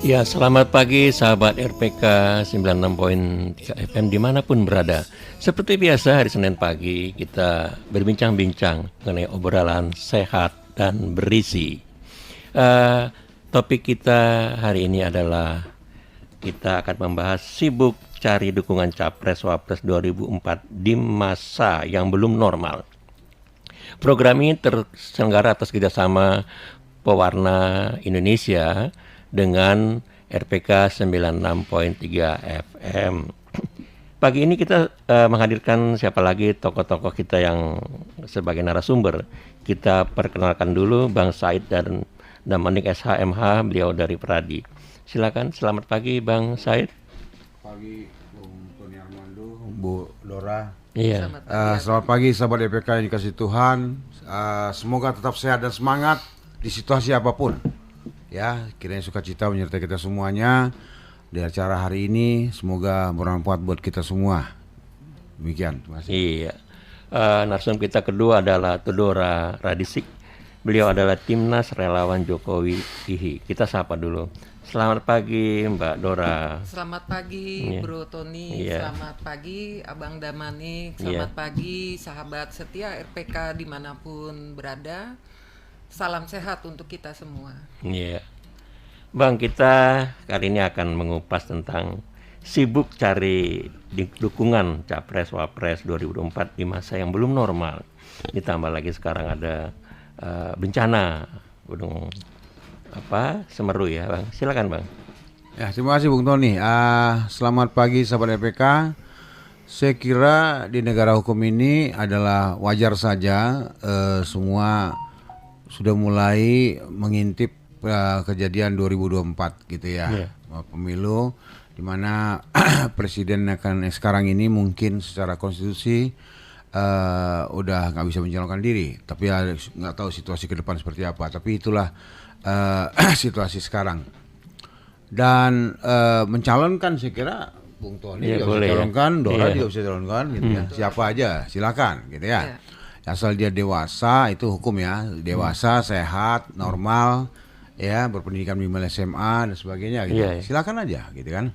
Ya, selamat pagi sahabat RPK 96.3 FM dimanapun berada. Seperti biasa hari Senin pagi kita berbincang-bincang mengenai obrolan sehat dan berisi. Topik kita hari ini adalah kita akan membahas sibuk cari dukungan Capres-Wapres 2004 di masa yang belum normal. Program ini terselenggara atas kerjasama Pewarna Indonesia dengan RPK 96.3 FM. Pagi ini kita menghadirkan siapa lagi tokoh-tokoh kita yang sebagai narasumber. Kita perkenalkan dulu Bang Said dan Damanik SHMH, beliau dari Pradi. Silakan, selamat pagi Bang Said. Pagi Bung Tony Armando, Bu Dora. Iya. Selamat pagi sahabat EPK yang dikasih Tuhan. Semoga tetap sehat dan semangat di situasi apapun. Ya, kiranya sukacita menyertai kita semuanya di acara hari ini. Semoga bermanfaat buat kita semua. Demikian, terima kasih. Iya. Narasumber kita kedua adalah Tudora Radisik. Beliau adalah Timnas Relawan Jokowi IHI. Kita sapa dulu. Selamat pagi Mbak Dora. Selamat pagi Bro Tony. Selamat pagi Abang Damanik. Selamat pagi sahabat setia RPK dimanapun berada. Salam sehat untuk kita semua. Iya, Bang, kita kali ini akan mengupas tentang sibuk cari dukungan Capres-Wapres 2024 di masa yang belum normal. Ditambah lagi sekarang ada bencana Gunung Semeru ya, Bang. Silakan, Bang. Ya, terima kasih Bung Tony. Selamat pagi sahabat EPK. Saya kira di negara hukum ini adalah wajar saja semua sudah mulai mengintip kejadian 2024 gitu ya. Pemilu di mana presiden akan sekarang ini mungkin secara konstitusi udah nggak bisa mencalonkan diri, tapi nggak tahu situasi ke depan seperti apa. Tapi itulah situasi sekarang. Dan mencalonkan saya kira Bung Tony juga bisa calonkan, Dora juga bisa calonkan gitu ya. Siapa aja silakan gitu ya. Asal dia dewasa, itu hukum ya, dewasa, sehat, normal, ya, berpendidikan minimal SMA dan sebagainya gitu. Silakan aja gitu kan.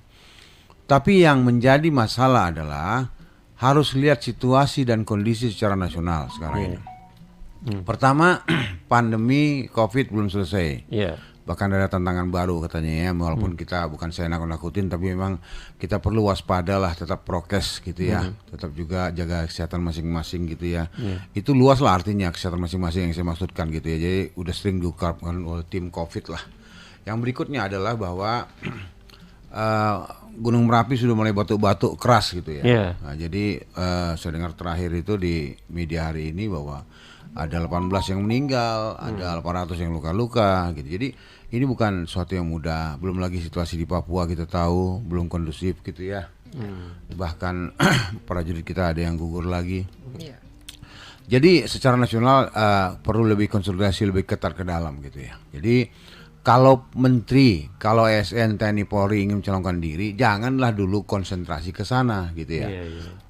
Tapi yang menjadi masalah adalah harus lihat situasi dan kondisi secara nasional sekarang ini. Pertama, pandemi COVID belum selesai. Bahkan ada tantangan baru katanya ya, walaupun kita bukan saya nakut-nakutin, tapi memang kita perlu waspada lah, tetap prokes gitu ya, tetap juga jaga kesehatan masing-masing gitu ya. Itu luas lah artinya kesehatan masing-masing yang saya maksudkan gitu ya. Jadi udah sering diungkapkan oleh tim COVID lah. Yang berikutnya adalah bahwa Gunung Merapi sudah mulai batuk-batuk keras gitu ya. Nah, jadi saya dengar terakhir itu di media hari ini bahwa ada 18 yang meninggal, ada 800 yang luka-luka gitu. Jadi ini bukan sesuatu yang mudah. Belum lagi situasi di Papua kita tahu belum kondusif gitu ya. Bahkan prajurit kita ada yang gugur lagi. Jadi secara nasional perlu lebih konsolidasi, lebih ketat ke dalam gitu ya. Jadi kalau menteri, kalau ASN, TNI, Polri ingin mencalonkan diri, janganlah dulu konsentrasi ke sana gitu ya.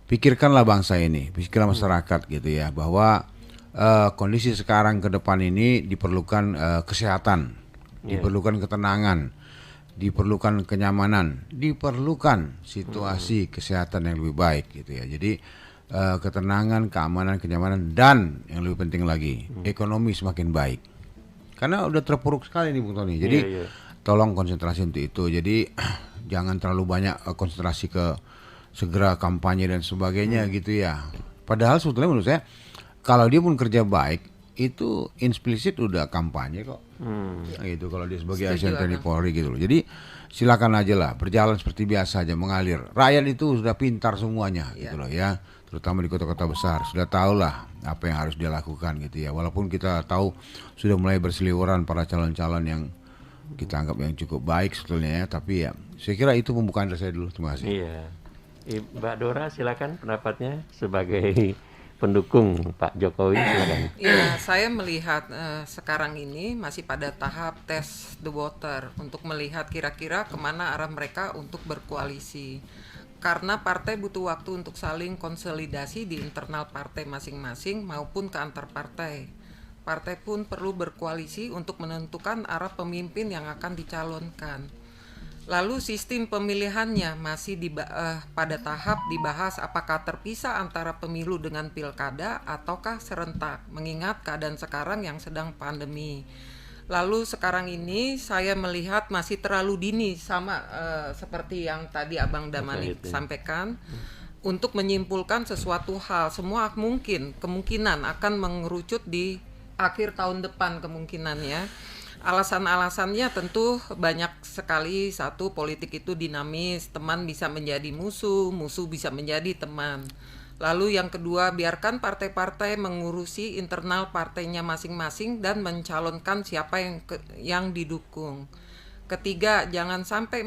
Pikirkanlah bangsa ini, pikirkanlah masyarakat gitu ya, bahwa kondisi sekarang ke depan ini diperlukan kesehatan, diperlukan ketenangan, diperlukan kenyamanan, diperlukan situasi kesehatan yang lebih baik gitu ya. Jadi ketenangan, keamanan, kenyamanan, dan yang lebih penting lagi ekonomi semakin baik. Karena udah terpuruk sekali nih Bung Tony. Jadi tolong konsentrasi untuk itu. Jadi jangan terlalu banyak konsentrasi ke segera kampanye dan sebagainya gitu ya. Padahal sebetulnya menurut saya kalau dia pun kerja baik itu implisit udah kampanye kok. Nah, gitu kalau dia sebagai ASN TNI Polri gitu loh. Jadi silakan aja lah berjalan seperti biasa aja mengalir. Rakyat itu sudah pintar semuanya gitu loh ya. Terutama di kota-kota besar sudah tahu lah apa yang harus dia lakukan gitu ya. Walaupun kita tahu sudah mulai berseliweran para calon-calon yang kita anggap yang cukup baik sebetulnya ya, tapi ya saya kira itu pembukaan dari saya dulu. Terima kasih. Iya. Mbak Dora silakan pendapatnya sebagai pendukung Pak Jokowi, silakan. Ya, saya melihat sekarang ini masih pada tahap test the water untuk melihat kira-kira kemana arah mereka untuk berkoalisi. Karena partai butuh waktu untuk saling konsolidasi di internal partai masing-masing maupun ke antar partai. Partai pun perlu berkoalisi untuk menentukan arah pemimpin yang akan dicalonkan. Lalu sistem pemilihannya masih pada tahap dibahas apakah terpisah antara pemilu dengan pilkada ataukah serentak, mengingat keadaan sekarang yang sedang pandemi. Lalu sekarang ini saya melihat masih terlalu dini, sama seperti yang tadi Abang Damani sampaikan, untuk menyimpulkan sesuatu hal. Semua kemungkinan akan mengerucut di akhir tahun depan kemungkinannya. Alasan-alasannya tentu banyak sekali. Satu, politik itu dinamis, teman bisa menjadi musuh, musuh bisa menjadi teman. Lalu yang kedua, biarkan partai-partai mengurusi internal partainya masing-masing dan mencalonkan siapa yang didukung. Ketiga, jangan sampai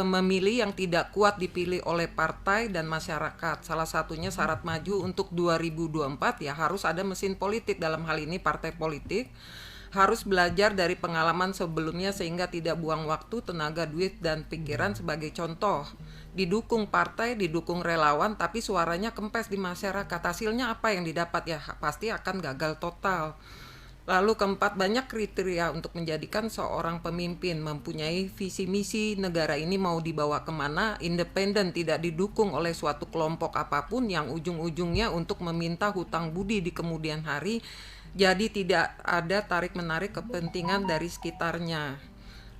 memilih yang tidak kuat dipilih oleh partai dan masyarakat. Salah satunya syarat maju untuk 2024 ya harus ada mesin politik, dalam hal ini partai politik. Harus belajar dari pengalaman sebelumnya sehingga tidak buang waktu, tenaga, duit, dan pikiran. Sebagai contoh, didukung partai, didukung relawan, tapi suaranya kempes di masyarakat. Hasilnya apa yang didapat? Ya pasti akan gagal total. Lalu keempat, banyak kriteria untuk menjadikan seorang pemimpin, mempunyai visi misi negara ini mau dibawa kemana, independen, tidak didukung oleh suatu kelompok apapun yang ujung-ujungnya untuk meminta hutang budi di kemudian hari. Jadi tidak ada tarik-menarik kepentingan dari sekitarnya.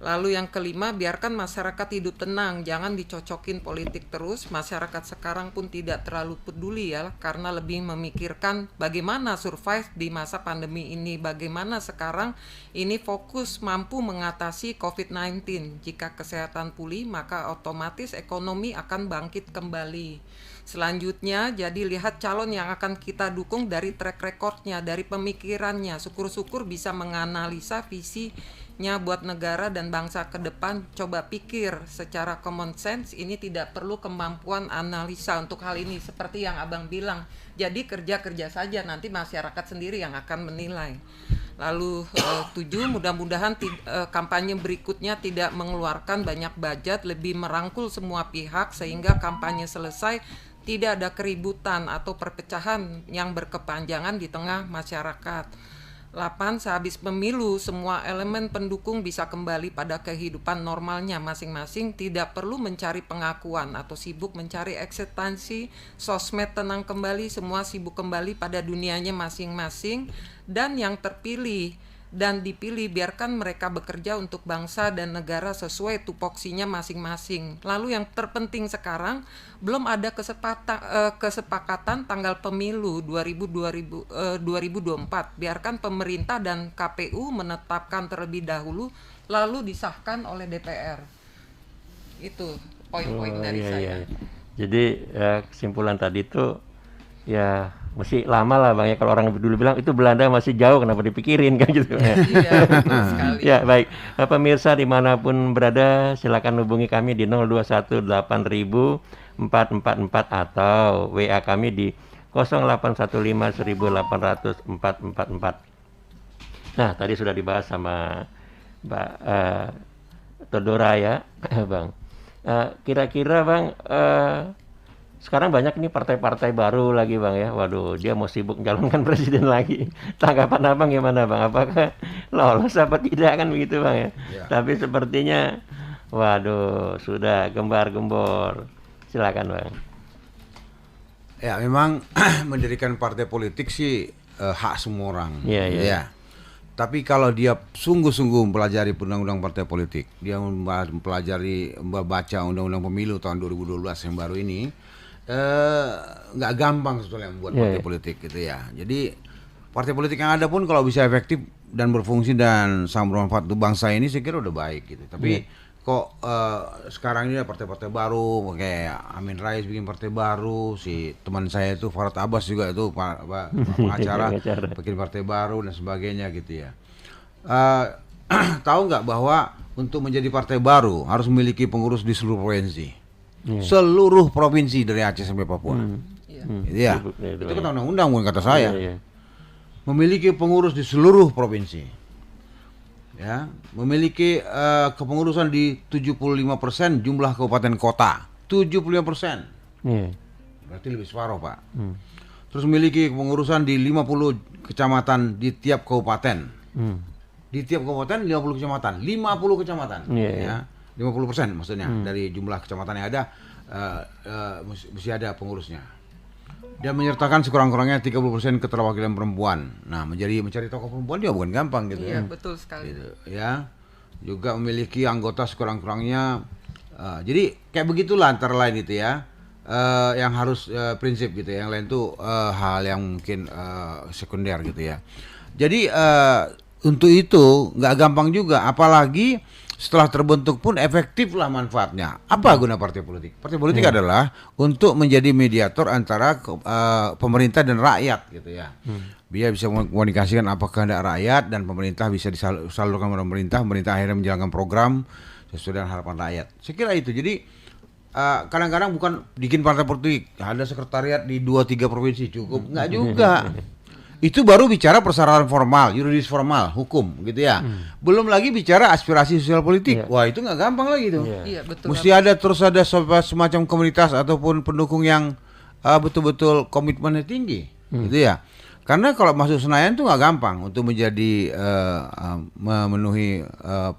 Lalu yang kelima, biarkan masyarakat hidup tenang, jangan dicocokin politik terus. Masyarakat sekarang pun tidak terlalu peduli ya, karena lebih memikirkan bagaimana survive di masa pandemi ini. Bagaimana sekarang ini fokus mampu mengatasi COVID-19. Jika kesehatan pulih, maka otomatis ekonomi akan bangkit kembali. Selanjutnya, jadi lihat calon yang akan kita dukung dari track recordnya, dari pemikirannya. Syukur-syukur bisa menganalisa visinya buat negara dan bangsa ke depan. Coba pikir secara common sense, ini tidak perlu kemampuan analisa untuk hal ini. Seperti yang Abang bilang, jadi kerja-kerja saja, nanti masyarakat sendiri yang akan menilai. Lalu 7, mudah-mudahan kampanye berikutnya tidak mengeluarkan banyak budget, lebih merangkul semua pihak sehingga kampanye selesai tidak ada keributan atau perpecahan yang berkepanjangan di tengah masyarakat. 8, sehabis pemilu semua elemen pendukung bisa kembali pada kehidupan normalnya masing-masing, tidak perlu mencari pengakuan atau sibuk mencari eksistensi. Sosmed tenang kembali, semua sibuk kembali pada dunianya masing-masing, dan yang terpilih dan dipilih biarkan mereka bekerja untuk bangsa dan negara sesuai tupoksinya masing-masing. Lalu yang terpenting sekarang, belum ada kesepakatan tanggal pemilu 2024. Biarkan pemerintah dan KPU menetapkan terlebih dahulu, lalu disahkan oleh DPR. Itu poin-poin dari saya. Jadi kesimpulan tadi itu ya mesti lama lah Bang ya, kalau orang dulu bilang itu Belanda masih jauh kenapa dipikirin kan gitu ya. Iya, betul sekali. Ya baik, pemirsa dimanapun berada silakan hubungi kami di 0218.444 atau WA kami di 0815 18444. Nah tadi sudah dibahas sama Mbak Todora ya Bang. Kira-kira Bang, sekarang banyak nih partai-partai baru lagi Bang ya. Waduh, dia mau sibuk mencalonkan presiden lagi. Tanggapan Abang gimana Bang? Apakah lolos apa tidak kan begitu Bang ya? Tapi sepertinya waduh, sudah gembar-gembor. Silakan Bang. Ya, memang mendirikan partai politik sih hak semua orang. Iya. Tapi kalau dia sungguh-sungguh mempelajari undang-undang partai politik, dia membaca undang-undang pemilu tahun 2012 yang baru ini, nggak gampang sebetulnya membuat partai politik gitu ya. Jadi partai politik yang ada pun kalau bisa efektif dan berfungsi dan sangat bermanfaat untuk bangsa ini, saya kira udah baik gitu. Tapi kok sekarang ini ada partai-partai baru, kayak Amin Rais bikin partai baru, si teman saya itu Farhad Abbas juga itu pengacara bikin partai baru dan sebagainya gitu ya. Tahu nggak bahwa untuk menjadi partai baru harus memiliki pengurus di seluruh provinsi. Seluruh provinsi dari Aceh sampai Papua. Iya. Itu kan undang-undang bukan kata saya. Memiliki pengurus di seluruh provinsi. Ya, memiliki kepengurusan di 75% jumlah kabupaten kota. 75%. Berarti lebih separuh, Pak. Terus memiliki kepengurusan di 50 kecamatan di tiap kabupaten. Di tiap kabupaten 50 kecamatan, 50 kecamatan. Ya. 50% maksudnya dari jumlah kecamatan yang ada mesti ada pengurusnya. Dan menyertakan sekurang-kurangnya 30% keterwakilan perempuan. Nah, mencari tokoh perempuan juga bukan gampang gitu. Iya, betul sekali. Gitu, ya. Juga memiliki anggota sekurang-kurangnya. Jadi kayak begitulah antara lain itu ya. Yang harus prinsip gitu ya. Yang lain tuh hal yang mungkin sekunder gitu ya. Jadi untuk itu nggak gampang juga, apalagi setelah terbentuk pun efektif lah manfaatnya. Apa guna partai politik? Partai politik adalah untuk menjadi mediator antara pemerintah dan rakyat gitu ya. Dia bisa mengkomunikasikan apa kehendak rakyat dan pemerintah bisa disalurkan kepada pemerintah. Pemerintah akhirnya menjalankan program sesuai dengan harapan rakyat. Saya kira itu. Jadi kadang-kadang bukan bikin partai politik ada sekretariat di 2-3 provinsi cukup, nggak juga. Itu baru bicara persyaratan formal, yuridis formal, hukum gitu ya. Belum lagi bicara aspirasi sosial politik. Wah, itu nggak gampang lagi itu. Iya, betul. Mesti ada semacam komunitas ataupun pendukung yang betul-betul komitmennya tinggi, gitu ya. Karena kalau masuk Senayan tuh nggak gampang untuk menjadi memenuhi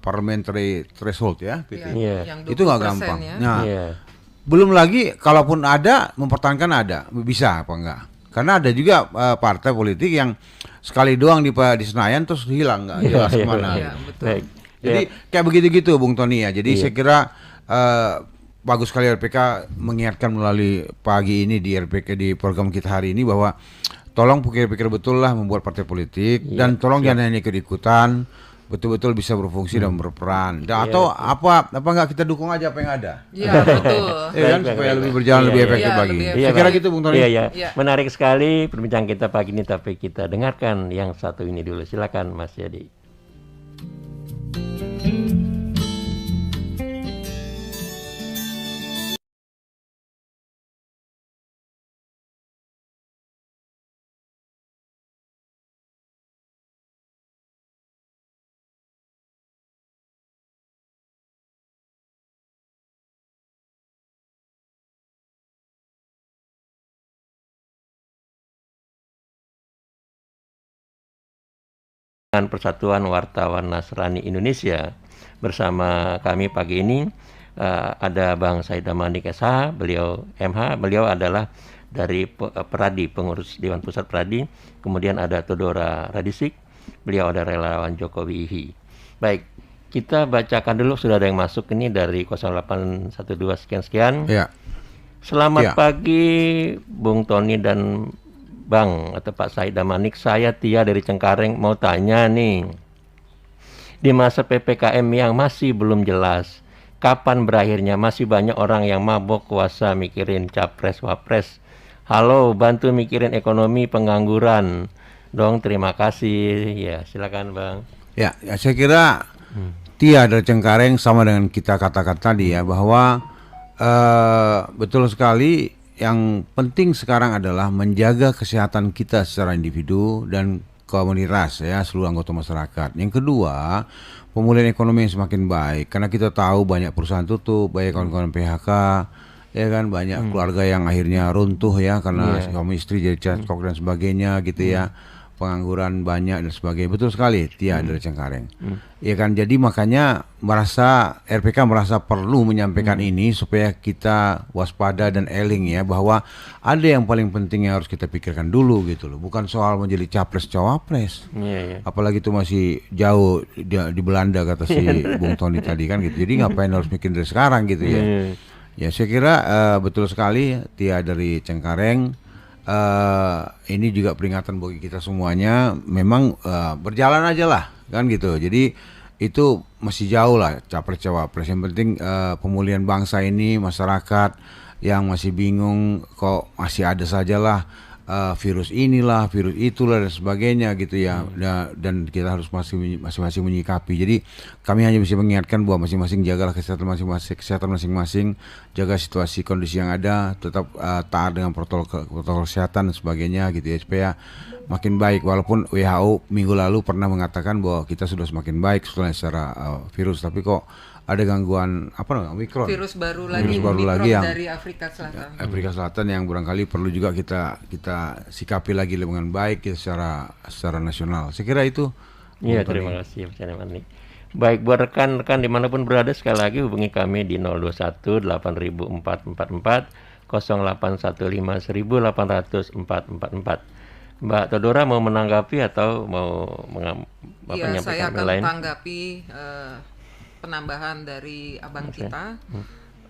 parliamentary threshold ya, PT. Itu nggak gampang. Ya. Nah, belum lagi kalaupun ada mempertahankan ada, bisa apa enggak? Karena ada juga partai politik yang sekali doang di Senayan terus hilang nggak jelas kemana. Jadi kayak begitu-gitu Bung Tony ya. Jadi saya kira bagus sekali RPK mengingatkan melalui pagi ini di RPK di program kita hari ini bahwa tolong pikir-pikir betul lah membuat partai politik dan tolong jangan hanya ikut-ikutan, betul-betul bisa berfungsi dan berperan. Dan atau apa enggak kita dukung aja apa yang ada. Iya, betul. Ya kan supaya lebih berjalan lebih efektif lagi. Saya kira gitu Bung Tony. Iya. Menarik sekali perbincangan kita pagi ini, tapi kita dengarkan yang satu ini dulu. Silakan Mas Yadi. Persatuan Wartawan Nasrani Indonesia. Bersama kami pagi ini ada Bang Said Damanik SH, beliau MH, beliau adalah dari Peradi, pengurus Dewan Pusat Peradi. Kemudian ada Todora Radisik, beliau ada relawan Jokowi IHI. Baik, kita bacakan dulu, sudah ada yang masuk ini dari 0812 sekian-sekian. Ya. Selamat pagi Bung Tony dan Bang atau Pak Said Damanik, saya Tia dari Cengkareng mau tanya nih. Di masa PPKM yang masih belum jelas, kapan berakhirnya? Masih banyak orang yang mabok kuasa mikirin capres-wapres. Halo, bantu mikirin ekonomi, pengangguran. Dong, terima kasih. Ya, silakan Bang. Ya saya kira Tia dari Cengkareng sama dengan kita katakan tadi ya, bahwa betul sekali. Yang penting sekarang adalah menjaga kesehatan kita secara individu dan komunitas ya, seluruh anggota masyarakat. Yang kedua, pemulihan ekonomi yang semakin baik, karena kita tahu banyak perusahaan tutup, banyak kawan-kawan PHK, ya kan, banyak keluarga yang akhirnya runtuh ya karena suami istri jadi cekcok dan sebagainya gitu ya. Pengangguran banyak dan sebagainya. Betul sekali Tia dari Cengkareng. Ya kan, jadi makanya RPK merasa perlu menyampaikan ini supaya kita waspada dan eling ya, bahwa ada yang paling penting yang harus kita pikirkan dulu gitu loh. Bukan soal menjadi capres cawapres. Apalagi itu masih jauh di Belanda kata si Bung Tony tadi kan gitu. Jadi ngapain harus mikirin dari sekarang gitu ya. Ya saya kira betul sekali Tia dari Cengkareng. Ini juga peringatan bagi kita semuanya. Memang berjalan aja lah kan gitu. Jadi itu masih jauh lah capres cawapres. Yang penting pemulihan bangsa ini, masyarakat yang masih bingung kok masih ada saja lah virus inilah, virus itulah dan sebagainya gitu ya. Dan kita harus masing-masing menyikapi. Jadi kami hanya bisa mengingatkan bahwa masing-masing jagalah kesehatan masing-masing, jaga situasi kondisi yang ada, tetap taat dengan protokol kesehatan dan sebagainya gitu ya, supaya makin baik. Walaupun WHO minggu lalu pernah mengatakan bahwa kita sudah semakin baik secara virus, tapi kok ada gangguan Omikron, virus baru lagi yang dari Afrika Selatan yang barangkali perlu juga kita sikapi lagi dengan baik secara nasional. Saya kira itu. Iya, terima kasih Pak Manik. Baik, buat rekan-rekan dimanapun berada, sekali lagi hubungi kami di 021 8444 0815 1844. Mbak Todora mau menanggapi atau mau Iya, saya menyampaikan akan lain? tanggapi penambahan dari abang kita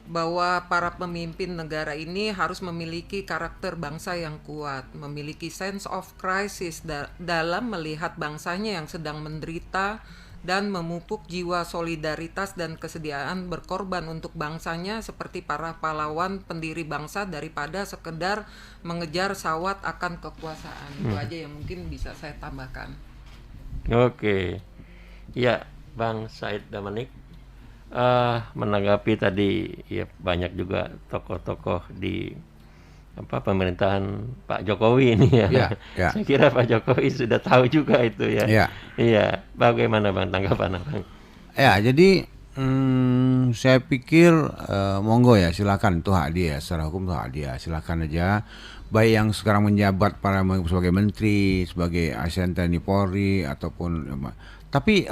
bahwa para pemimpin negara ini harus memiliki karakter bangsa yang kuat, memiliki sense of crisis dalam melihat bangsanya yang sedang menderita dan memupuk jiwa solidaritas dan kesediaan berkorban untuk bangsanya seperti para pahlawan pendiri bangsa daripada sekedar mengejar sawat akan kekuasaan. Itu aja yang mungkin bisa saya tambahkan. Oke, ya Bang Said Damanik, menanggapi tadi ya banyak juga tokoh-tokoh di pemerintahan Pak Jokowi ini ya. Ya. Saya kira Pak Jokowi sudah tahu juga itu ya. Ya. Iya, bagaimana Bang tanggapan Bang? Ya, jadi saya pikir monggo ya, silakan, itu hak dia, secara hukum itu hak dia, silakan aja. Baik yang sekarang menjabat sebagai menteri, sebagai ASN TNI Polri ataupun tapi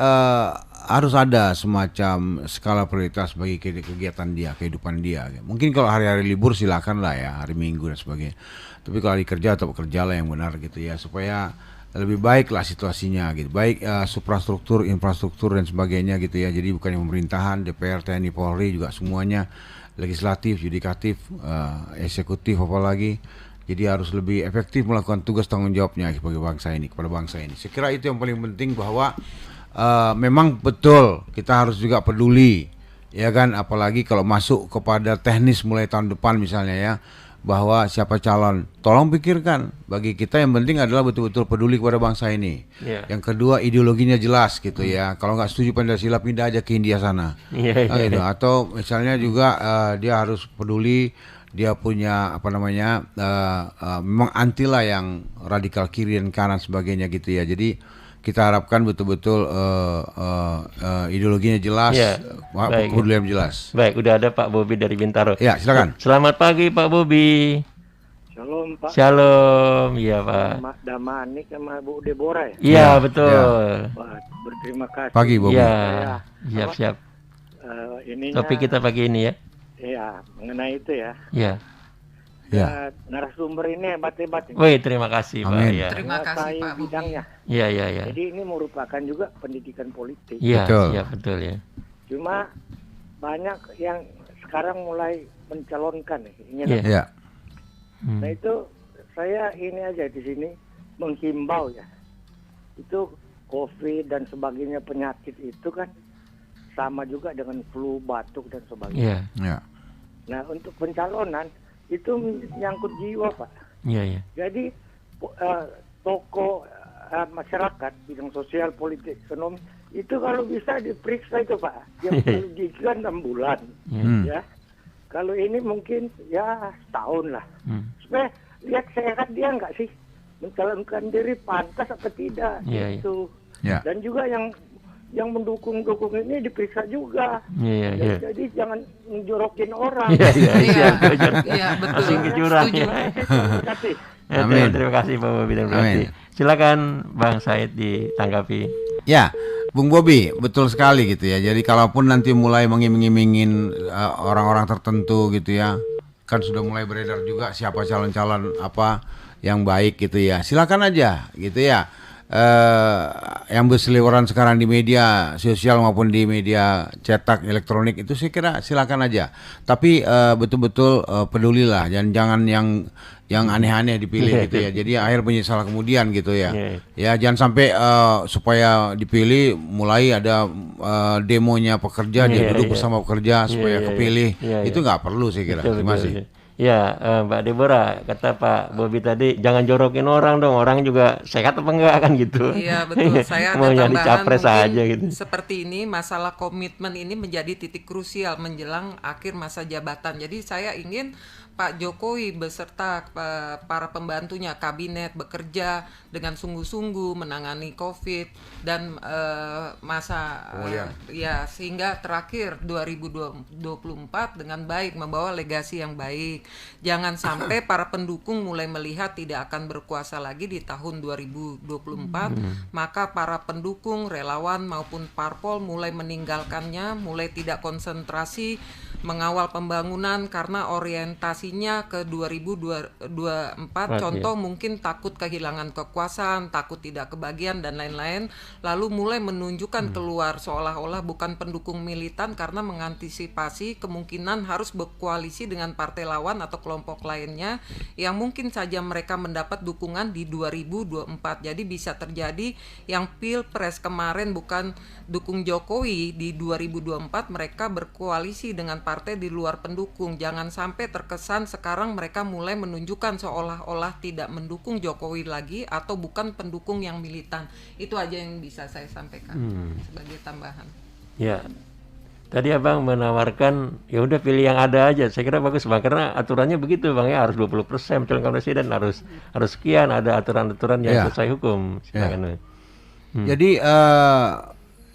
harus ada semacam skala prioritas bagi kegiatan dia, kehidupan dia. Mungkin kalau hari-hari libur silakan lah ya, hari Minggu dan sebagainya. Tapi kalau hari kerja atau bekerja lah yang benar gitu ya, supaya lebih baik lah situasinya gitu. Baik suprastruktur, infrastruktur dan sebagainya gitu ya. Jadi bukan yang pemerintahan, DPR, TNI, Polri juga semuanya, legislatif, yudikatif, eksekutif apalagi. Jadi harus lebih efektif melakukan tugas tanggung jawabnya sebagai bangsa ini, kepada bangsa ini. Saya kira itu yang paling penting, bahwa memang betul kita harus juga peduli, ya kan, apalagi kalau masuk kepada teknis mulai tahun depan misalnya ya, bahwa siapa calon, tolong pikirkan. Bagi kita yang penting adalah betul-betul peduli kepada bangsa ini. Yang kedua, ideologinya jelas gitu ya. Kalau nggak setuju Pancasila, pindah aja ke India sana. Gitu. Atau misalnya juga dia harus peduli, dia punya memang anti lah yang radikal kiri dan kanan sebagainya gitu ya. Jadi kita harapkan betul-betul ideologinya jelas, kepedulian jelas. Baik, udah ada Pak Bobi dari Bintaro. Ya, silakan. Selamat pagi Pak Bobi. Shalom Pak. Shalom, iya Pak. Mas Damanik sama Bu Deborah ya? Iya, betul. Wah, berterima kasih. Pagi Bobi. Iya, siap-siap. Topik kita pagi ini ya. Iya, mengenai itu ya. Iya. Ya. Narasumber ini hebat-hebat. Woi, terima kasih Pak. Amin. Ya. Terima kasih Pak Bobi. Bidangnya. Iya. Jadi ini merupakan juga pendidikan politik. Iya, Betul. iya betul ya. Cuma banyak yang sekarang mulai mencalonkan ingin. Iya. Ya. Nah itu saya ini aja di sini menghimbau ya. Itu COVID dan sebagainya, penyakit itu kan sama juga dengan flu, batuk dan sebagainya. Iya. Ya. Nah untuk pencalonan itu menyangkut jiwa Pak. Iya. Jadi tokoh masyarakat bidang sosial, politik, ekonomi itu kalau bisa diperiksa itu Pak. Yang pendidikan 6 bulan, ya. Kalau ini mungkin ya setahun lah. Supaya lihat sehat dia nggak sih, mencalonkan diri pantas apa tidak itu. Ya. Dan juga yang mendukung ini diperiksa juga. Iya. Jadi jangan menjorokin orang. Iya, betul. Asing ke jurang. Terima kasih. Amin. Terima kasih Pak Bobi dan berarti. Silakan Bang Said ditanggapi. Ya, Bung Bobi, betul sekali gitu ya. Jadi kalaupun nanti mulai mengiming-imingin orang-orang tertentu gitu ya, kan sudah mulai beredar juga siapa calon-calon apa yang baik gitu ya. Silakan aja gitu ya. Yang berseliweran sekarang di media sosial maupun di media cetak elektronik itu saya kira silakan aja. Tapi betul-betul pedulilah, dan jangan yang aneh-aneh dipilih gitu ya. Jadi akhir menyesal kemudian gitu ya. Ya jangan sampai supaya dipilih mulai ada demonya pekerja, dia duduk bersama pekerja supaya kepilih. Itu nggak perlu saya kira. Terima kasih. Ya, Mbak Deborah, kata Pak Bobi tadi, jangan jorokin orang dong, orang juga sehat apa enggak kan gitu. Iya betul, saya ada Mau jadi tambahan capres mungkin aja gitu. seperti ini, masalah komitmen ini menjadi titik krusial menjelang akhir masa jabatan. Jadi saya ingin Pak Jokowi beserta para pembantunya, kabinet bekerja dengan sungguh-sungguh menangani COVID dan masa ya sehingga terakhir 2024 dengan baik, membawa legasi yang baik. jangan sampai para pendukung mulai melihat tidak akan berkuasa lagi di tahun 2024, maka para pendukung, relawan maupun parpol mulai meninggalkannya, mulai tidak konsentrasi mengawal pembangunan karena orientasinya ke 2024. Contoh mungkin takut kehilangan kekuasaan, takut tidak kebagian dan lain-lain, lalu mulai menunjukkan keluar seolah-olah bukan pendukung militan karena mengantisipasi kemungkinan harus berkoalisi dengan partai lawan atau kelompok lainnya yang mungkin saja mereka mendapat dukungan di 2024. Jadi bisa terjadi yang Pilpres kemarin bukan dukung Jokowi, di 2024 mereka berkoalisi dengan partai di luar pendukung. Jangan sampai terkesan sekarang mereka mulai menunjukkan seolah-olah tidak mendukung Jokowi lagi atau bukan pendukung yang militan. Itu aja yang bisa saya sampaikan sebagai tambahan. Ya, tadi Abang menawarkan ya udah pilih yang ada aja. Saya kira bagus Bang, karena aturannya begitu Bang ya, harus 20% mencalonkan presiden, harus sekian, ada aturan-aturan yang sesuai hukum. Silakan. Jadi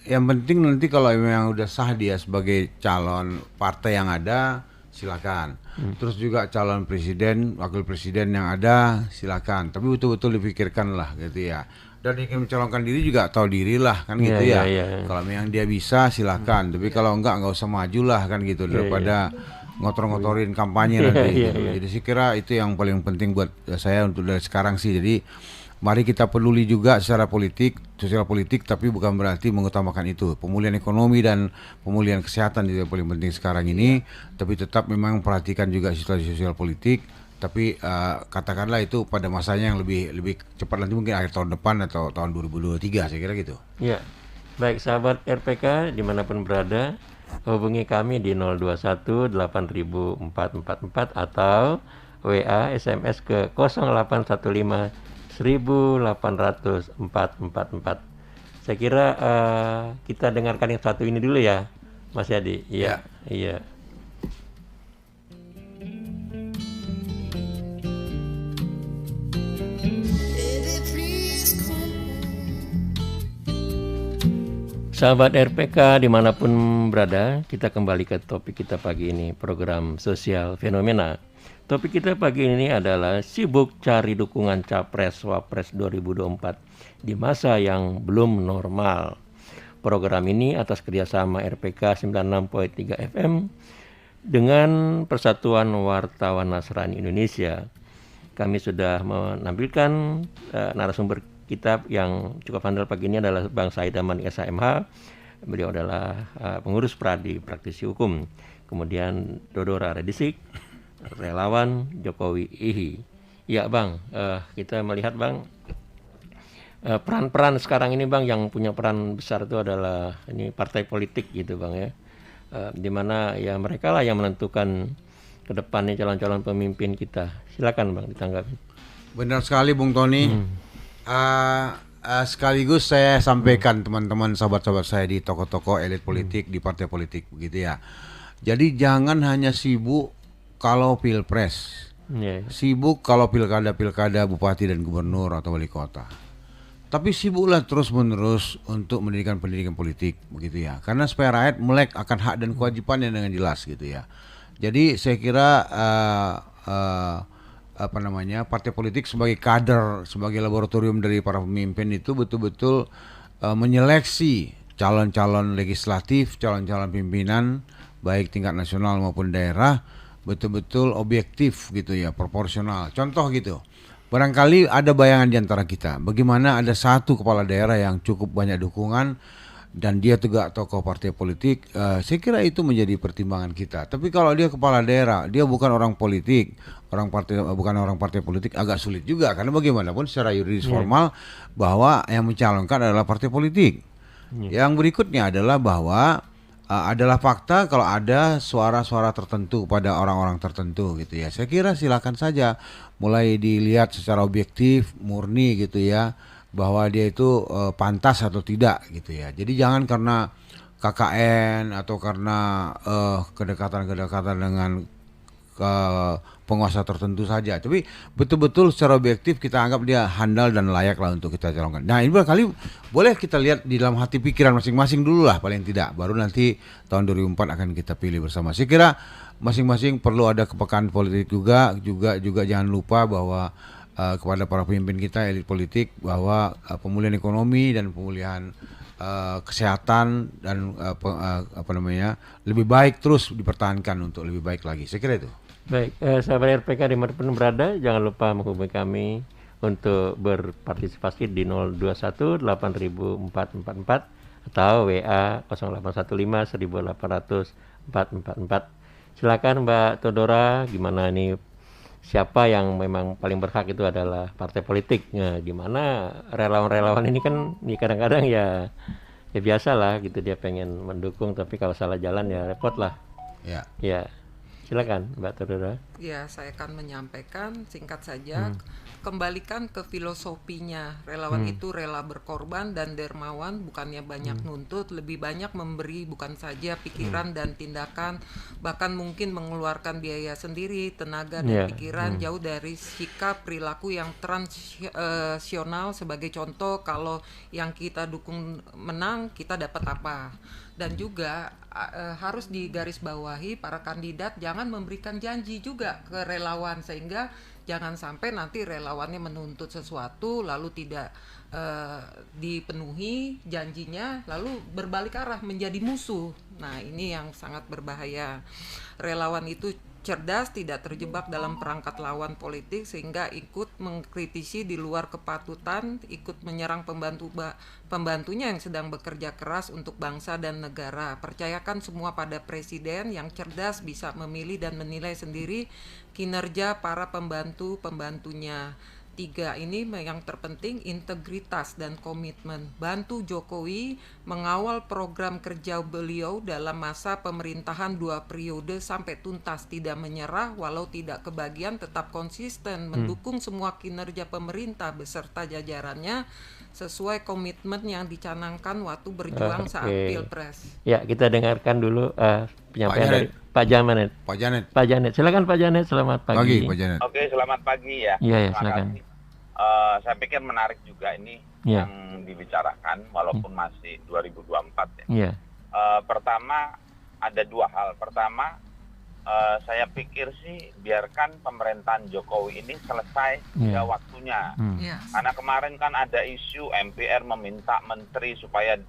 yang penting nanti kalau memang udah sah dia sebagai calon partai yang ada, silakan. Terus juga calon presiden, wakil presiden yang ada, silakan. Tapi betul-betul dipikirkan lah gitu ya. Dan ingin mencalonkan diri juga tahu diri lah kan gitu ya. Kalau memang dia bisa silakan. Tapi kalau enggak usah maju lah kan gitu, daripada ngotor-ngotorin kampanye nanti. Gitu. Jadi saya kira itu yang paling penting buat saya untuk dari sekarang sih. Jadi mari kita peduli juga secara politik, sosial politik, tapi bukan berarti mengutamakan itu. Pemulihan ekonomi dan pemulihan kesehatan itu yang paling penting sekarang ini, tapi tetap memang perhatikan juga situasi sosial politik, tapi katakanlah itu pada masanya yang lebih cepat, nanti mungkin akhir tahun depan atau tahun 2023, saya kira gitu. Ya, baik sahabat RPK dimanapun berada, hubungi kami di 021 8444 atau WA SMS ke 0815 1800 444. Saya kira kita dengarkan yang satu ini dulu ya, Mas Yadi. Iya. Sahabat RPK dimanapun berada, kita kembali ke topik kita pagi ini, program sosial fenomena. Topik kita pagi ini adalah sibuk cari dukungan Capres-Wapres 2024 di masa yang belum normal. Program ini atas kerjasama RPK 96.3 FM dengan Persatuan Wartawan Nasrani Indonesia. Kami sudah menampilkan narasumber kita yang cukup handal pagi ini adalah Bang Said Aman SHMH. Beliau adalah pengurus Pradi praktisi hukum. Kemudian Dodora Redisik, relawan Jokowi IHI. Ya Bang, kita melihat Bang, peran-peran sekarang ini Bang, yang punya peran besar itu adalah ini partai politik gitu Bang ya, dimana ya mereka lah yang menentukan ke depannya calon-calon pemimpin kita. Silakan Bang ditanggapi. Benar sekali Bung Tony. Sekaligus saya sampaikan teman-teman sahabat-sahabat saya di tokoh-tokoh elit politik, di partai politik begitu ya. Jadi jangan hanya sibuk kalau pilpres, sibuk kalau pilkada bupati dan gubernur atau wali kota. Tapi sibuklah terus-menerus untuk mendirikan pendidikan politik begitu ya. Karena supaya rakyat melek akan hak dan kewajibannya dengan jelas gitu ya. Jadi saya kira partai politik sebagai kader, sebagai laboratorium dari para pemimpin itu betul-betul menyeleksi calon-calon legislatif, calon-calon pimpinan baik tingkat nasional maupun daerah betul-betul objektif gitu ya, proporsional. Contoh gitu, barangkali ada bayangan di antara kita, bagaimana ada satu kepala daerah yang cukup banyak dukungan dan dia juga tokoh partai politik, saya kira itu menjadi pertimbangan kita. Tapi kalau dia kepala daerah, dia bukan orang politik, bukan orang partai politik, agak sulit juga, karena bagaimanapun secara yuridis formal bahwa yang mencalonkan adalah partai politik. Yang berikutnya adalah bahwa adalah fakta kalau ada suara-suara tertentu pada orang-orang tertentu gitu ya. Saya kira silakan saja mulai dilihat secara objektif, murni gitu ya, bahwa dia itu pantas atau tidak gitu ya. Jadi jangan karena KKN atau karena kedekatan dengan penguasa tertentu saja. Tapi betul-betul secara objektif kita anggap dia handal dan layak lah untuk kita calonkan. Nah ini barangkali boleh kita lihat di dalam hati pikiran masing-masing dulu lah paling tidak. Baru nanti tahun 2004 akan kita pilih bersama. Saya kira masing-masing perlu ada kepekaan politik juga jangan lupa bahwa kepada para pemimpin kita, elit politik, bahwa pemulihan ekonomi dan pemulihan kesehatan dan lebih baik terus dipertahankan untuk lebih baik lagi. Saya kira itu. Baik, sahabat RPK dimanapun berada, jangan lupa menghubungi kami untuk berpartisipasi di 021 8444 atau WA 0815 1800 444. Silakan Mbak Todora, gimana nih, siapa yang memang paling berhak itu adalah partai politik. Nah, gimana relawan-relawan ini kan kadang-kadang ya biasa lah gitu, dia pengen mendukung tapi kalau salah jalan ya repot lah. Ya. Silakan Mbak Todora. Ya, saya akan menyampaikan singkat saja. Kembalikan ke filosofinya. Relawan itu rela berkorban dan dermawan, bukannya banyak nuntut, lebih banyak memberi, bukan saja pikiran dan tindakan, bahkan mungkin mengeluarkan biaya sendiri, tenaga dan pikiran, jauh dari sikap perilaku yang transaksional. Sebagai contoh, kalau yang kita dukung menang, kita dapat apa? Dan juga harus digarisbawahi para kandidat jangan memberikan janji juga ke relawan, sehingga jangan sampai nanti relawannya menuntut sesuatu lalu tidak dipenuhi janjinya, lalu berbalik arah menjadi musuh. Nah, ini yang sangat berbahaya. Relawan itu cerdas, tidak terjebak dalam perangkat lawan politik sehingga ikut mengkritisi di luar kepatutan, ikut menyerang pembantunya yang sedang bekerja keras untuk bangsa dan negara. Percayakan semua pada presiden yang cerdas, bisa memilih dan menilai sendiri kinerja para pembantunya. 3 ini yang terpenting, integritas dan komitmen. Bantu Jokowi mengawal program kerja beliau dalam masa pemerintahan 2 periode sampai tuntas, tidak menyerah walau tidak kebagian, tetap konsisten mendukung semua kinerja pemerintah beserta jajarannya sesuai komitmen yang dicanangkan waktu berjuang saat Pilpres. Ya, kita dengarkan dulu penyampaian dari Pak Janet. Silakan Pak Janet, selamat pagi. Pak Janet. Oke, selamat pagi ya. Iya, silakan. Saya pikir menarik juga ini yang dibicarakan walaupun masih 2024 ya. Iya. Pertama ada 2 hal. Pertama, saya pikir sih biarkan pemerintahan Jokowi ini selesai pada waktunya. Karena kemarin kan ada isu MPR meminta menteri supaya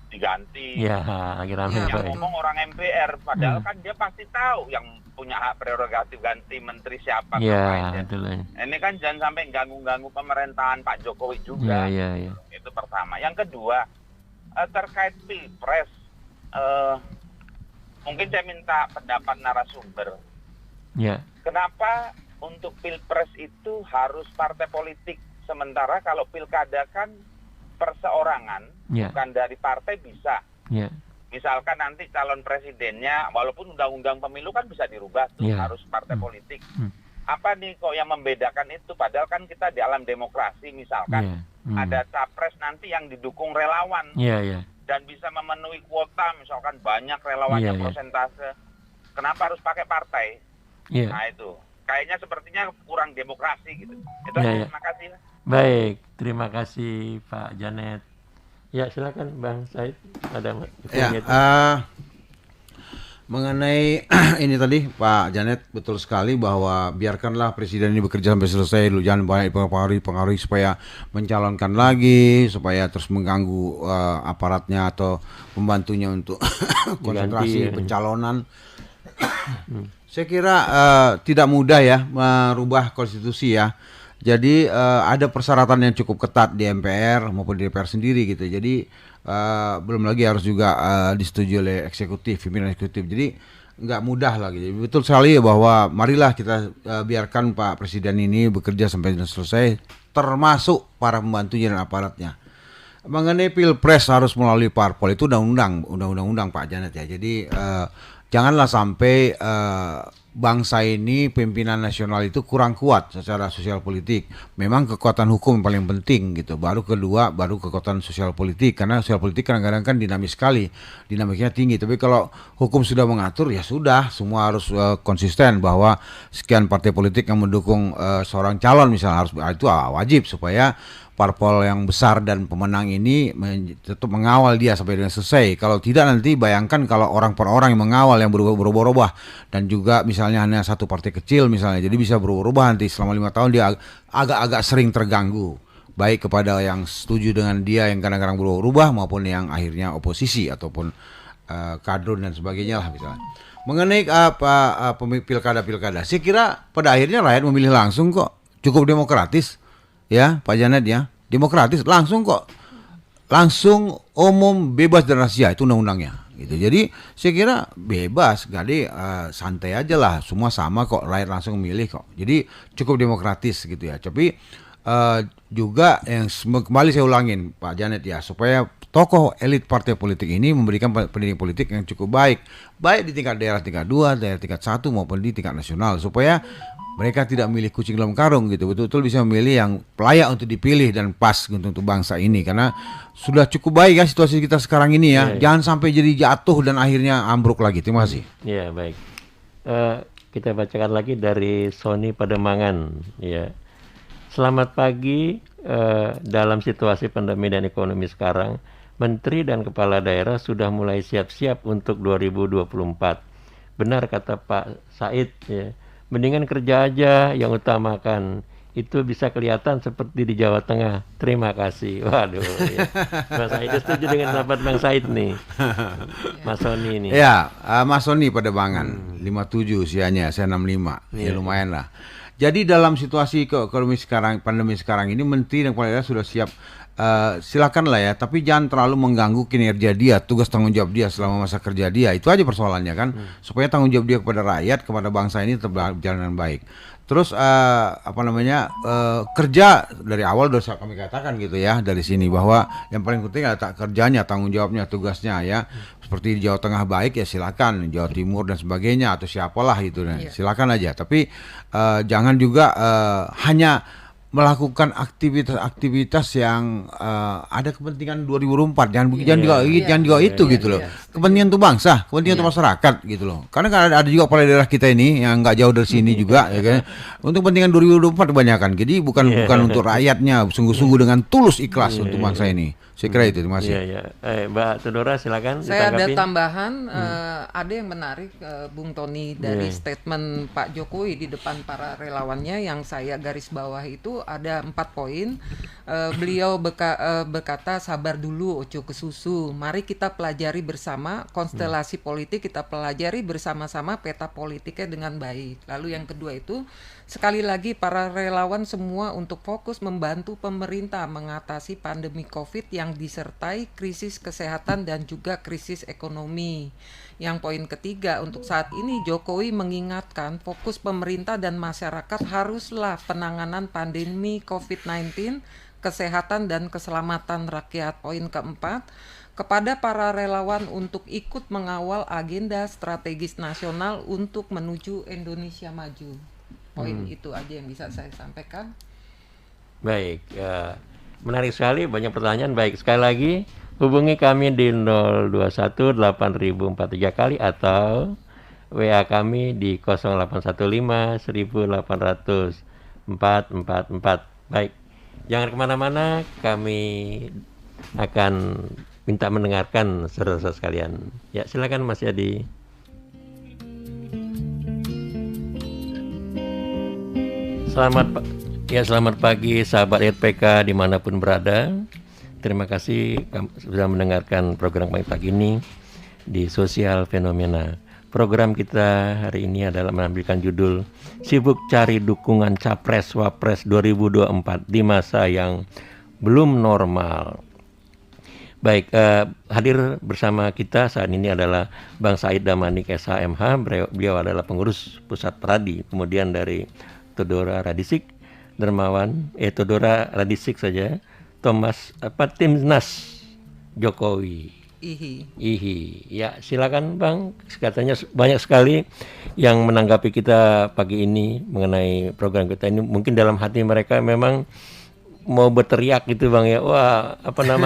diganti. Akhirnya yang ngomong orang MPR, padahal kan dia pasti tahu yang punya hak prerogatif ganti menteri siapa. Ini kan jangan sampai ganggu-ganggu pemerintahan Pak Jokowi juga. Itu pertama. Yang kedua, terkait Pilpres, mungkin saya minta pendapat narasumber. Kenapa untuk Pilpres itu harus partai politik, sementara kalau pilkada kan perseorangan, bukan dari partai bisa. Misalkan nanti calon presidennya, walaupun undang-undang pemilu kan bisa dirubah tuh, harus partai politik. Apa nih kok yang membedakan itu? Padahal kan kita di alam demokrasi, misalkan ada capres nanti yang didukung relawan dan bisa memenuhi kuota, misalkan banyak relawannya persentase. Kenapa harus pakai partai? Nah itu, kayaknya sepertinya kurang demokrasi gitu. Itu terima kasih. Baik, terima kasih Pak Janet. Ya, silakan Bang Said, ada mengenai ini tadi Pak Janet, betul sekali bahwa biarkanlah presiden ini bekerja sampai selesai dulu, jangan banyak pengaruhi supaya mencalonkan lagi, supaya terus mengganggu aparatnya atau membantunya untuk konsentrasi pencalonan. Saya kira tidak mudah ya merubah konstitusi ya. Jadi ada persyaratan yang cukup ketat di MPR maupun di DPR sendiri gitu. Jadi belum lagi harus juga disetujui oleh pimpinan eksekutif. Jadi nggak mudah lagi. Jadi betul sekali bahwa marilah kita biarkan Pak Presiden ini bekerja sampai selesai, termasuk para pembantunya dan aparatnya. Mengenai Pilpres harus melalui parpol, itu undang-undang Pak Janet ya. Jadi janganlah sampai bangsa ini, pimpinan nasional itu kurang kuat secara sosial politik. Memang kekuatan hukum yang paling penting gitu. Baru kedua, baru kekuatan sosial politik. Karena sosial politik kadang-kadang kan dinamis sekali, dinamiknya tinggi. Tapi kalau hukum sudah mengatur, ya sudah, semua harus konsisten bahwa sekian partai politik yang mendukung seorang calon misalnya harus itu wajib supaya parpol yang besar dan pemenang ini tetap mengawal dia sampai dengan selesai. Kalau tidak nanti bayangkan kalau orang per orang yang mengawal yang berubah-ubah dan juga misalnya hanya satu partai kecil misalnya, jadi bisa berubah-ubah nanti selama 5 tahun dia agak-agak sering terganggu, baik kepada yang setuju dengan dia yang kadang-kadang berubah-ubah maupun yang akhirnya oposisi ataupun kadrun dan sebagainya lah misalnya. Mengenai pilkada, saya kira pada akhirnya rakyat memilih langsung kok, cukup demokratis. Ya Pak Janet ya, demokratis langsung kok, langsung umum bebas dan rahasia itu undang-undangnya gitu. Jadi saya kira bebas, jadi santai aja lah, semua sama kok, rakyat langsung memilih kok. Jadi cukup demokratis gitu ya. Tapi juga yang kembali saya ulangin Pak Janet ya, supaya tokoh elit partai politik ini memberikan pendidikan politik yang cukup baik di tingkat daerah tingkat 2, daerah tingkat 1 maupun di tingkat nasional, supaya mereka tidak memilih kucing dalam karung gitu, betul-betul bisa memilih yang layak untuk dipilih dan pas untuk bangsa ini. Karena sudah cukup baik ya situasi kita sekarang ini ya. Jangan sampai jadi jatuh dan akhirnya ambruk lagi. Terima kasih. Ya baik. Kita bacakan lagi dari Sony Pademangan. Ya. Selamat pagi. Dalam situasi pandemi dan ekonomi sekarang, Menteri dan Kepala Daerah sudah mulai siap-siap untuk 2024. Benar kata Pak Said ya. Mendingan kerja aja yang utamakan. Itu bisa kelihatan seperti di Jawa Tengah. Terima kasih. Waduh. Ya. Mas Said setuju dengan pendapat Bang Said nih. Mas Sony nih. Ya, Mas Sony Pademangan. 57 usianya, saya 65. Ya lumayan lah. Jadi dalam situasi ekonomi sekarang, pandemi sekarang ini, Menteri dan Kepala Daerah sudah siap. Silakan lah ya, tapi jangan terlalu mengganggu kinerja dia, tugas tanggung jawab dia selama masa kerja dia. Itu aja persoalannya kan, supaya tanggung jawab dia kepada rakyat, kepada bangsa ini tetap berjalan dengan baik. Terus kerja dari awal sudah kami katakan gitu ya dari sini, bahwa yang paling penting adalah kerjanya, tanggung jawabnya, tugasnya ya. Seperti di Jawa Tengah baik ya silakan, Jawa Timur dan sebagainya atau siapalah itu, silakan aja. Tapi jangan juga hanya melakukan aktivitas-aktivitas yang ada kepentingan 2024, jangan juga itu gitu loh. Kepentingan untuk bangsa, kepentingan untuk masyarakat gitu loh. Karena kan ada juga kepala daerah kita ini yang nggak jauh dari sini juga ya kan. Untuk kepentingan 2024 kebanyakan. Jadi bukan untuk rakyatnya, sungguh-sungguh dengan tulus ikhlas untuk bangsa ini. Saya kira itu, terima kasih. Mbak Tudora silakan. Saya ada tambahan, ada yang menarik Bung Tony dari statement Pak Jokowi di depan para relawannya yang saya garis bawah itu ada 4 poin. Beliau berkata sabar dulu ojo ke susu. Mari kita pelajari bersama konstelasi politik, kita pelajari bersama-sama peta politiknya dengan baik. Lalu yang kedua itu sekali lagi para relawan semua untuk fokus membantu pemerintah mengatasi pandemi Covid yang disertai krisis kesehatan dan juga krisis ekonomi. Yang poin ketiga, untuk saat ini Jokowi mengingatkan fokus pemerintah dan masyarakat haruslah penanganan pandemi Covid-19, kesehatan dan keselamatan rakyat. Poin keempat, kepada para relawan untuk ikut mengawal agenda strategis nasional untuk menuju Indonesia maju. Poin itu aja yang bisa saya sampaikan. Baik, menarik sekali, banyak pertanyaan. Baik, sekali lagi hubungi kami di 021-8043 kali atau WA kami di 0815-1800-444. Baik, jangan kemana-mana, kami akan minta mendengarkan saudara-saudara sekalian. Ya, silakan Mas Yadi. Selamat pagi sahabat RPK dimanapun berada. Terima kasih sudah mendengarkan program pagi ini di Sosial Fenomena. Program kita hari ini adalah menambilkan judul Sibuk Cari Dukungan Capres Wapres 2024 di masa yang belum normal. Baik, hadir bersama kita saat ini adalah Bang Said Damanik SHMH. Beliau adalah pengurus pusat Pradi. Kemudian dari Tudora Radisik, Tudora Radisik saja, Thomas Timnas Jokowi. IHI. Ya, silakan Bang. Katanya banyak sekali yang menanggapi kita pagi ini mengenai program kita ini. Mungkin dalam hati mereka memang mau berteriak gitu Bang ya. Wah,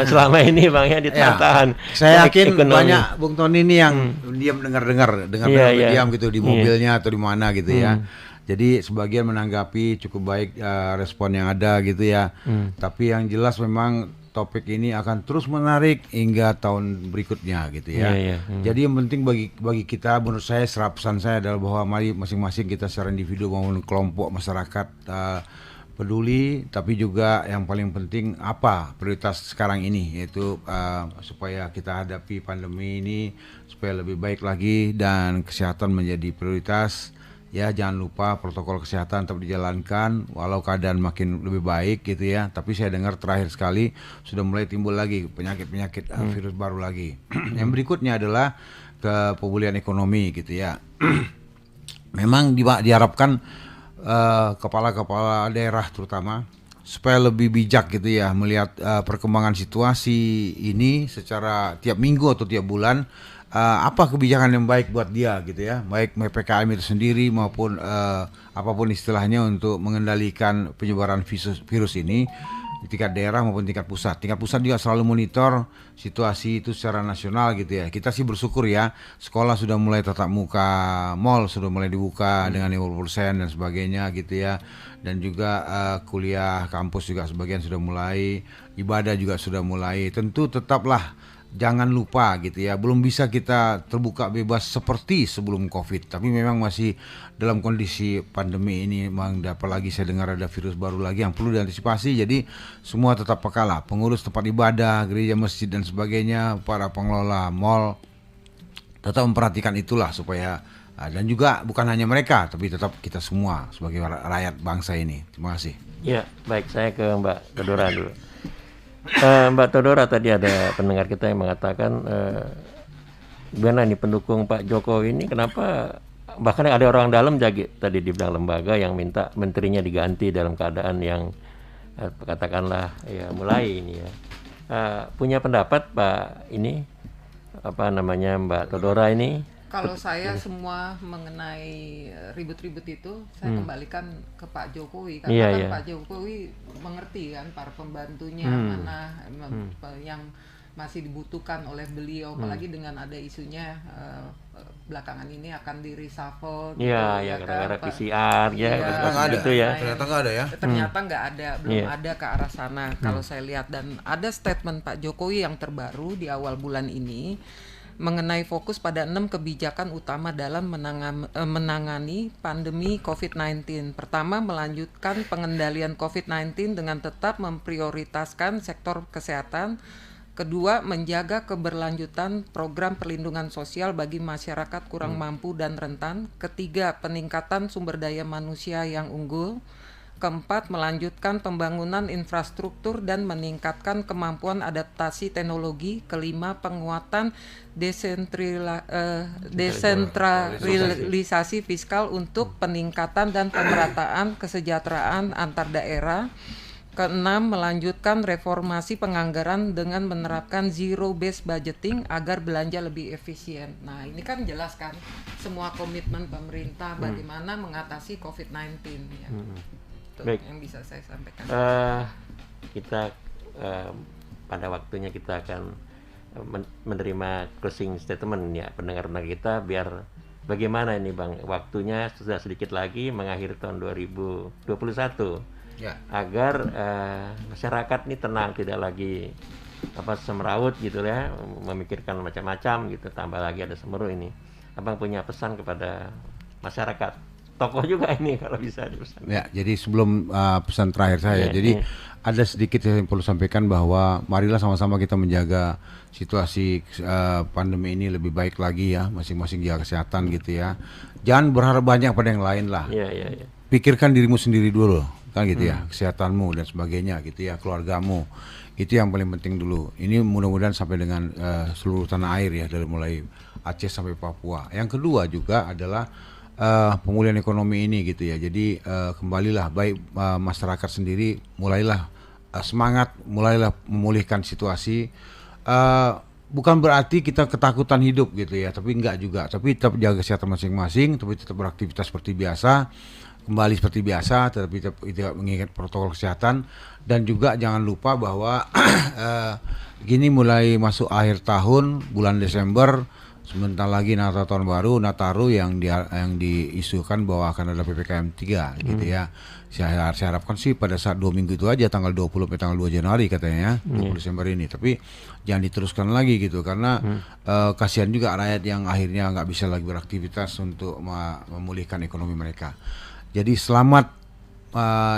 selama ini Bang ya ditahan. Saya yakin banyak Bung Tony ini yang diam dengar diam gitu di mobilnya atau di mana gitu ya. Jadi sebagian menanggapi cukup baik respon yang ada gitu ya. Tapi yang jelas memang topik ini akan terus menarik hingga tahun berikutnya gitu ya. Jadi yang penting bagi kita, menurut saya, pesan saya adalah bahwa mari masing-masing kita secara individu maupun kelompok masyarakat peduli, tapi juga yang paling penting apa prioritas sekarang ini, yaitu supaya kita hadapi pandemi ini supaya lebih baik lagi dan kesehatan menjadi prioritas. Ya, jangan lupa protokol kesehatan tetap dijalankan walau keadaan makin lebih baik gitu ya. Tapi saya dengar terakhir sekali sudah mulai timbul lagi penyakit-penyakit virus baru lagi. Yang berikutnya adalah pemulihan ekonomi gitu ya. Memang diharapkan kepala-kepala daerah terutama supaya lebih bijak gitu ya melihat perkembangan situasi ini secara tiap minggu atau tiap bulan. Apa kebijakan yang baik buat dia gitu ya, baik PPKM itu sendiri maupun apapun istilahnya untuk mengendalikan penyebaran virus ini di tingkat daerah maupun tingkat pusat. Tingkat pusat juga selalu monitor situasi itu secara nasional gitu ya. Kita sih bersyukur ya, sekolah sudah mulai tatap muka, mall sudah mulai dibuka dengan 50% dan sebagainya gitu ya. Dan juga kuliah kampus juga sebagian sudah mulai, ibadah juga sudah mulai. Tentu tetaplah jangan lupa gitu ya, belum bisa kita terbuka bebas seperti sebelum COVID, tapi memang masih dalam kondisi pandemi ini. Memang apalagi saya dengar ada virus baru lagi yang perlu diantisipasi. Jadi semua tetap peka lah, pengurus tempat ibadah, gereja, masjid dan sebagainya, para pengelola mal tetap memperhatikan itulah supaya dan juga bukan hanya mereka, tapi tetap kita semua sebagai rakyat bangsa ini. Terima kasih. Ya, baik, saya ke Mbak Todora dulu. Mbak Todora, tadi ada pendengar kita yang mengatakan gimana nih pendukung Pak Jokowi ini, kenapa bahkan ada orang dalam tadi dibilang lembaga yang minta menterinya diganti dalam keadaan yang katakanlah ya mulai ini ya. Punya pendapat Pak ini Mbak Todora ini? Kalau saya semua mengenai ribut-ribut itu saya kembalikan ke Pak Jokowi, karena Pak Jokowi mengerti kan para pembantunya mana yang masih dibutuhkan oleh beliau, apalagi dengan ada isunya belakangan ini akan di reshuffle. Iya, karena ada PCR gitu ya. Ternyata nggak ada ya. Ternyata nggak ada, belum ada ke arah sana kalau saya lihat. Dan ada statement Pak Jokowi yang terbaru di awal bulan ini mengenai fokus pada 6 kebijakan utama dalam menangani pandemi COVID-19. Pertama, melanjutkan pengendalian COVID-19 dengan tetap memprioritaskan sektor kesehatan. Kedua, menjaga keberlanjutan program perlindungan sosial bagi masyarakat kurang mampu dan rentan. Ketiga, peningkatan sumber daya manusia yang unggul. Keempat, melanjutkan pembangunan infrastruktur dan meningkatkan kemampuan adaptasi teknologi. Kelima, penguatan desentralisasi fiskal untuk peningkatan dan pemerataan kesejahteraan antar daerah. Keenam, melanjutkan reformasi penganggaran dengan menerapkan zero-based budgeting agar belanja lebih efisien. Nah, ini kan jelas kan semua komitmen pemerintah bagaimana mengatasi COVID-19 ya. Baik. Yang bisa saya sampaikan. Kita pada waktunya kita akan menerima closing statement ya pendengar-pendengar kita, biar bagaimana ini Bang, waktunya sudah sedikit lagi mengakhiri tahun 2021 agar masyarakat ini tenang, tidak lagi semeraut gitu ya, memikirkan macam-macam gitu, tambah lagi ada Semeru ini. Abang punya pesan kepada masyarakat, tokoh juga ini kalau bisa dipesan. Ya, jadi sebelum pesan terakhir saya, ada sedikit yang perlu sampaikan bahwa marilah sama-sama kita menjaga situasi pandemi ini lebih baik lagi ya, masing-masing jaga kesehatan gitu ya. Jangan berharap banyak pada yang lain lah. Pikirkan dirimu sendiri dulu, kan gitu ya, kesehatanmu dan sebagainya gitu ya, keluargamu. Itu yang paling penting dulu. Ini mudah-mudahan sampai dengan seluruh tanah air ya, dari mulai Aceh sampai Papua. Yang kedua juga adalah pemulihan ekonomi ini gitu ya. Jadi kembalilah baik masyarakat sendiri mulailah semangat, mulailah memulihkan situasi. bukan berarti kita ketakutan hidup gitu ya, tapi enggak juga. Tapi tetap jaga kesehatan masing-masing, tapi tetap beraktivitas seperti biasa, kembali seperti biasa, tetapi tidak mengingat protokol kesehatan. Dan juga jangan lupa bahwa gini mulai masuk akhir tahun, bulan Desember, sebentar lagi Natal tahun baru, Nataru yang diisukan bahwa akan ada PPKM 3 gitu ya. Saya harapkan sih pada saat 2 minggu itu aja, tanggal 20 sampai tanggal 2 Januari katanya, 20 Desember ini. Tapi jangan diteruskan lagi gitu, karena kasihan juga rakyat yang akhirnya nggak bisa lagi beraktivitas untuk memulihkan ekonomi mereka. Jadi selamat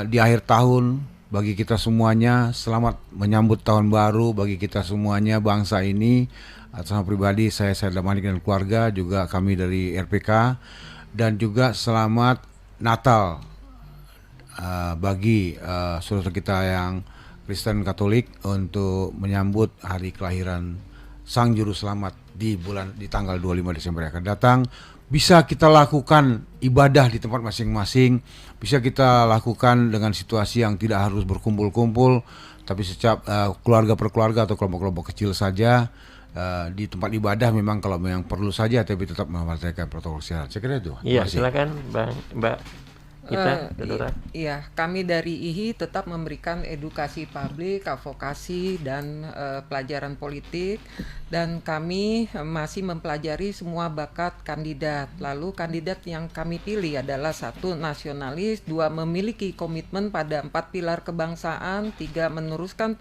di akhir tahun bagi kita semuanya, selamat menyambut tahun baru bagi kita semuanya, bangsa ini. Atas nama pribadi saya Damanik dan keluarga, juga kami dari RPK, dan juga selamat Natal bagi saudara kita yang Kristen Katolik untuk menyambut hari kelahiran Sang Juru Selamat di tanggal 25 Desember yang akan datang. Bisa kita lakukan ibadah di tempat masing-masing, bisa kita lakukan dengan situasi yang tidak harus berkumpul-kumpul, tapi setiap keluarga per keluarga atau kelompok-kelompok kecil saja. Di tempat ibadah memang kalau memang perlu saja, tapi tetap memperhatikan protokol kesehatan. Saya kira itu. Iya, silakan Mbak. Iya, kami dari IHI tetap memberikan edukasi publik, advokasi, dan pelajaran politik, dan kami masih mempelajari semua bakat kandidat. Lalu kandidat yang kami pilih adalah 1, nasionalis, 2, memiliki komitmen pada 4 pilar kebangsaan, 3, meneruskan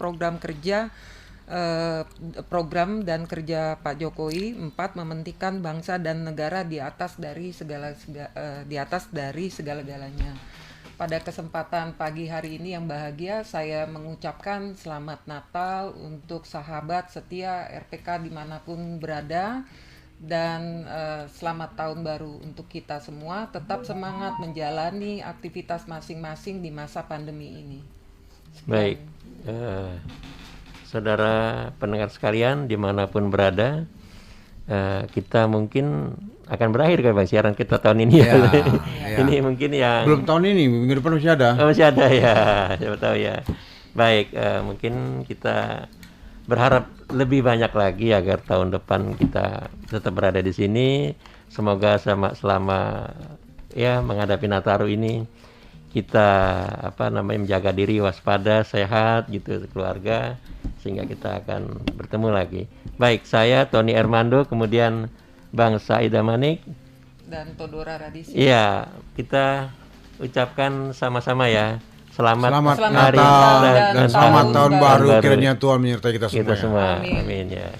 program dan kerja Pak Jokowi, 4, mementingkan bangsa dan negara di atas dari segala-galanya. Pada kesempatan pagi hari ini yang bahagia, saya mengucapkan selamat Natal untuk sahabat setia RPK dimanapun berada, dan selamat tahun baru untuk kita semua. Tetap semangat menjalani aktivitas masing-masing di masa pandemi ini. Baik, saudara pendengar sekalian dimanapun berada, kita mungkin akan berakhir kan Bang siaran kita tahun ini ya. Ini mungkin yang belum tahun ini, minggu depan masih ada. Masih ada ya, siapa tahu ya. Baik, mungkin kita berharap lebih banyak lagi agar tahun depan kita tetap berada di sini. Semoga selama ya menghadapi Nataru ini kita menjaga diri, waspada, sehat gitu keluarga, sehingga kita akan bertemu lagi. Baik, saya Tony Armando, kemudian Bang Said Damanik dan Todora Radisi. Iya, kita ucapkan sama-sama ya. Selamat Natal dan selamat tahun baru. Kiranya Tuhan menyertai kita semua. Amin ya.